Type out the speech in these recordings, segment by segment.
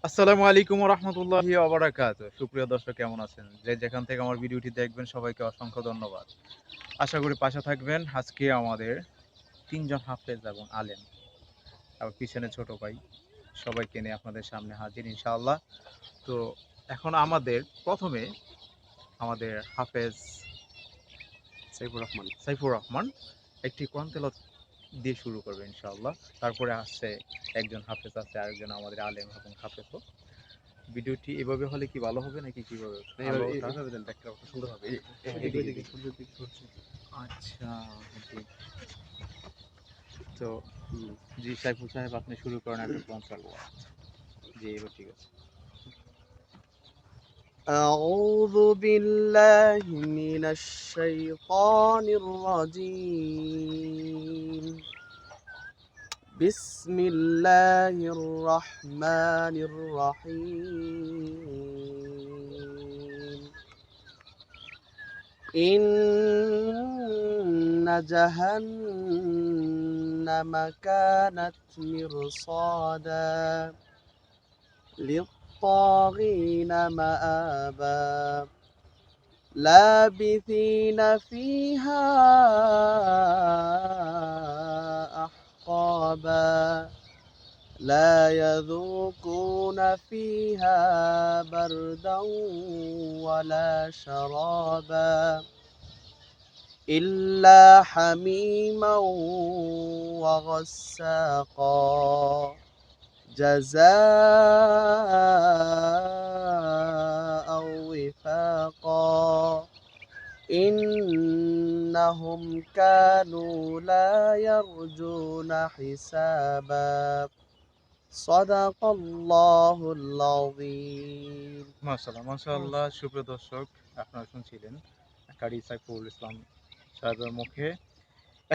আসসালামু আলাইকুম ওয়া রাহমাতুল্লাহি ওয়া বারাকাতুহু। সুপ্রিয় দর্শক কেমন আছেন? যে যেখান থেকে আমার ভিডিওটি দেখবেন সবাইকে অসংখ্য ধন্যবাদ। আশা করি পাশে থাকবেন। আজকে আমাদের ৩ জন হাফেজ এবং আলেম, আর পিছনে ছোট ভাই, সবাইকে নিয়ে আপনাদের সামনে হাজির ইনশাআল্লাহ। তো এখন আমাদের প্রথমে আমাদের হাফেজ সাইফুর রহমান একটি কোরআন তেলাওয়াত দিয়ে শুরু করবে ইনশাআল্লাহ। তারপরে আসছে একজন হাফেজ আছে, আরেকজন আমাদের আলেম এবং হাফেজও। ভিডিওটি এভাবে হলে কি ভালো হবে নাকি কিভাবে? ভালো ওঠা এভাবে দেন, ব্যাকটা কত সুন্দর হবে। এদিকে এদিকে সূর্যের দিকে ঘুরছে। আচ্ছা, জি। তো জি সাইফুল সাহেব আপনি শুরু করেন একটা কোরআন তেলাওয়াত। জি এবার ঠিক আছে। أعوذ بالله من الشيطان الرجيم. بسم الله الرحمن الرحيم. إن جهنم كانت مرصادا للطاغين مآبا لابثين فيها أحقابا لا يذوقون فيها بردا ولا شرابا إلا حميما وغساقا جزاء وفاقا إنهم كانوا لا يرجون حسابا صدق الله العظيم. মাশাআল্লাহ মাশাআল্লাহ। সুপ্রিয় দর্শক, আপনারা শুনছিলেন কারি সাইফুল ইসলাম সাহেবের মুখে।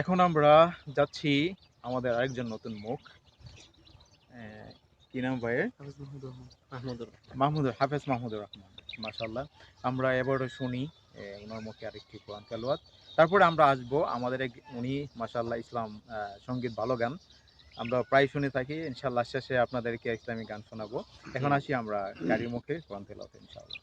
এখন আমরা যাচ্ছি আমাদের আরেকজন নতুন মুখ। কি নাম ভাইয়ের? হাফেজ মাহমুদুর রহমান। মাশাআল্লাহ। আমরা এবারও শুনি ওনার মুখে আরেকটি কোরআন তেলাওয়াত। তারপরে আমরা আসবো আমাদের উনি মাশাআল্লাহ ইসলাম সঙ্গীত ভালো গান আমরা প্রায় শুনে থাকি। ইনশাআল্লাহ শেষে আপনাদেরকে ইসলামিক গান শোনাবো। এখন আসি আমরা কারির মুখে কোরআন তেলাওয়াত ইনশাআল্লাহ।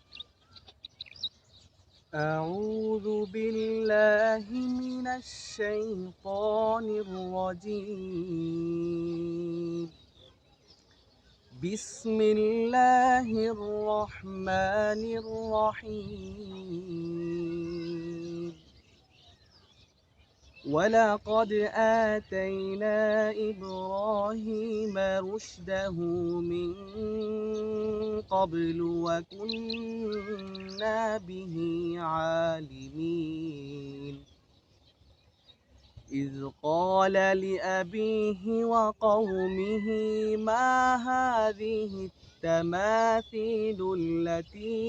أعوذ بالله من الشيطان الرجيم. بسم الله الرحمن الرحيم. ولقد آتينا إبراهيم رشده من قبل وكنا به عالمين. إذ قال لأبيه وقومه ما هذه التماثيل التي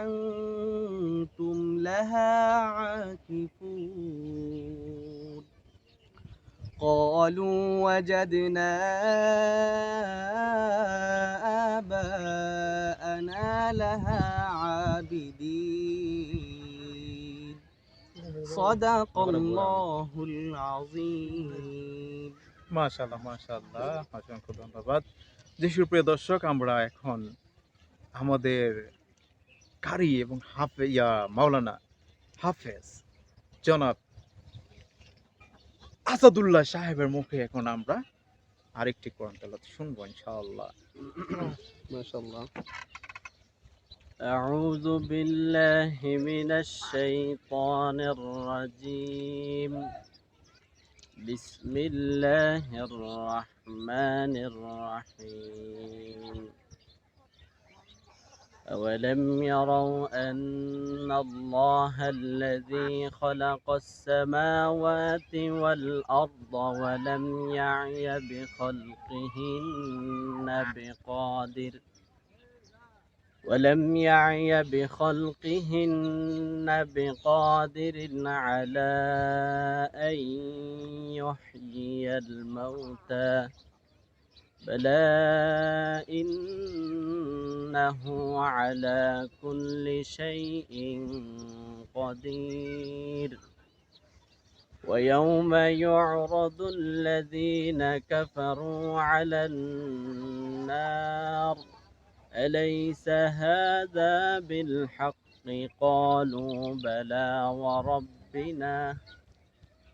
أنتم لها عاكفون. قالوا وجدنا آباءنا لها عابدين. صدق الله العظيم. মাশাআল্লাহ মাশাআল্লাহ, অসংখ্য ধন্যবাদ। যে সুপ্রিয় দর্শক, আমরা এখন আমাদের কারি এবং মাওলানা হাফেজ জনাব আসাদুল্লাহ সাহেবের মুখে এখন আমরা আরেকটি কোরআন তেলাওয়াত শুনবো ইনশাআল্লাহ। মাশাআল্লাহ। أعوذ بالله من الشيطان الرجيم. بسم الله الرحمن الرحيم. أولم يروا أن الله الذي خلق السماوات والأرض ولم يعي بخلقهن بقادر على أن يحيي الموتى بلى إنه على كل شيء قدير ويوم يعرض الذين كفروا على النار أليس هذا بالحق قالوا بلى وربنا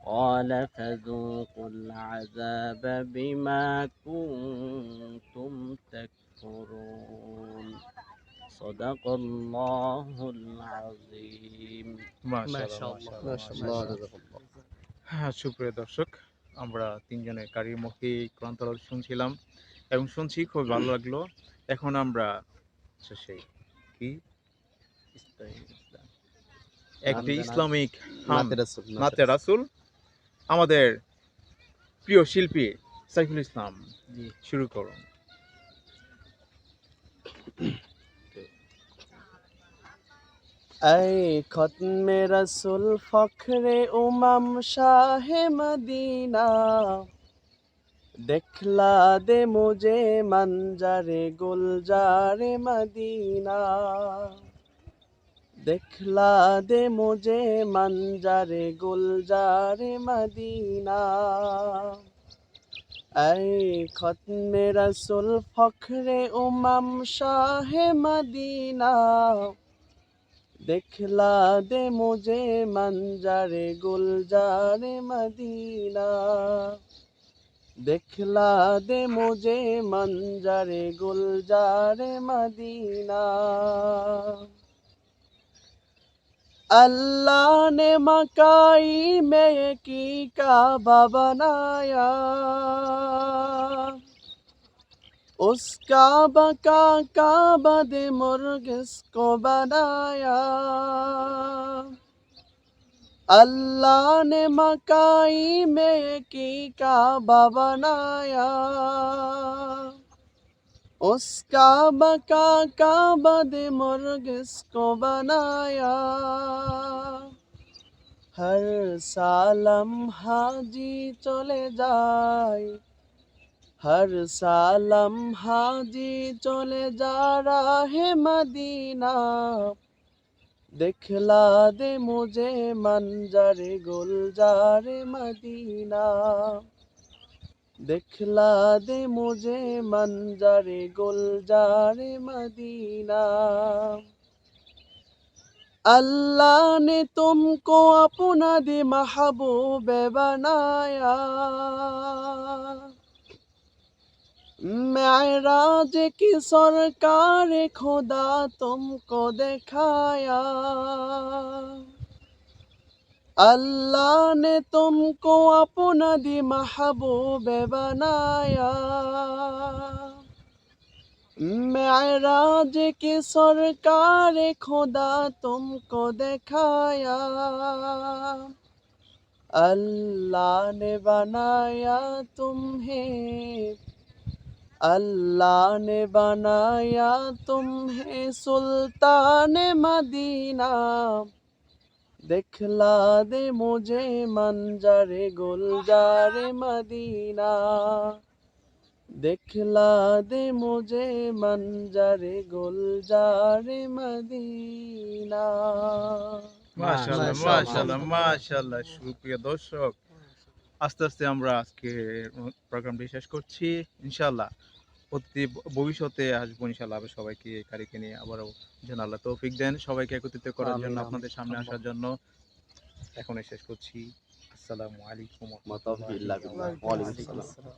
قال فذوقوا العذاب بما كنتم تكفرون صدق الله العظيم মাশাআল্লাহ মাশাআল্লাহ। মাশাআল্লাহ। হ্যাঁ, সুপ্রিয় দর্শক, আমরা তিনজনের কারির মুখে কোরআন তেলাওয়াত শুনছিলাম এবং শুনছি, খুব ভালো লাগলো। এখন আমরা সেই কি একটি ইসলামিক নাতে রাসূল আমাদের প্রিয় শিল্পী সাইফুল ইসলাম জি। শুরু করুন। ऐ खत्म रसूल फखरे उमम शाहे मदीना दिखला दे मुझे मंजरे गुलजारे मदीना दिखला दे मुझे मंजरे गुलजारे मदीना ऐ खत्म रसूल फखरे उमम शाहे मदीना दिखला दे मुझे मंजरे गुलजारे मदीना दिखला दे मुझे मंजरे गुलजारे मदीना अल्लाह ने मकाई में की काबा बनाया उस काबा का काबा दे मुर्गिस को बनाया अल्लाह ने मकाई में की काबा बनाया उस काबा का काबा दे मुर्गिस को बनाया हर सालम हाजी चले जाए हर सालम हाजी चले जा रहा है मदीना दिखला दे मुझे मंजरे गुलजारे मदीना दिखला दे मुझे मंजरे गुलजारे मदीना अल्लाह ने तुमको अपना दे महबूब बनाया मेराज की सरकार खुदा तुमको दिखाया अल्लाह ने तुमको अपना दी महबूब बनाया मेराज की सरकार खुदा तुमको दिखाया अल्लाह ने बनाया तुम्हें अल्लाह ने बनाया तुम्हें सुल्तान मदीना दिखला दे मुझे मंजरे गुलजारे मदीना दिखला दे मुझे मंजरे गुलजारे मदीना মাশাআল্লাহ মাশাআল্লাহ মাশাআল্লাহ। সুপ্রিয় দর্শক, আস্তে আস্তে আমরা আজকে প্রোগ্রামটি শেষ করছি। ইনশাআল্লাহ অতি ভবিষ্যতে আসবো ইনশাআল্লাহ, আবার সবাইকে কারিকে নিয়ে আবারও যেন আল্লাহ তৌফিক দেন সবাইকে একত্রিত করার জন্য, আমিন। আপনাদের সামনে আসার জন্য। এখনই শেষ করছি। আসসালামু আলাইকুম ওয়া ওয়া তাওফিক ইল্লা বিল্লাহ। ওয়া আলাইকুম আসসালাম।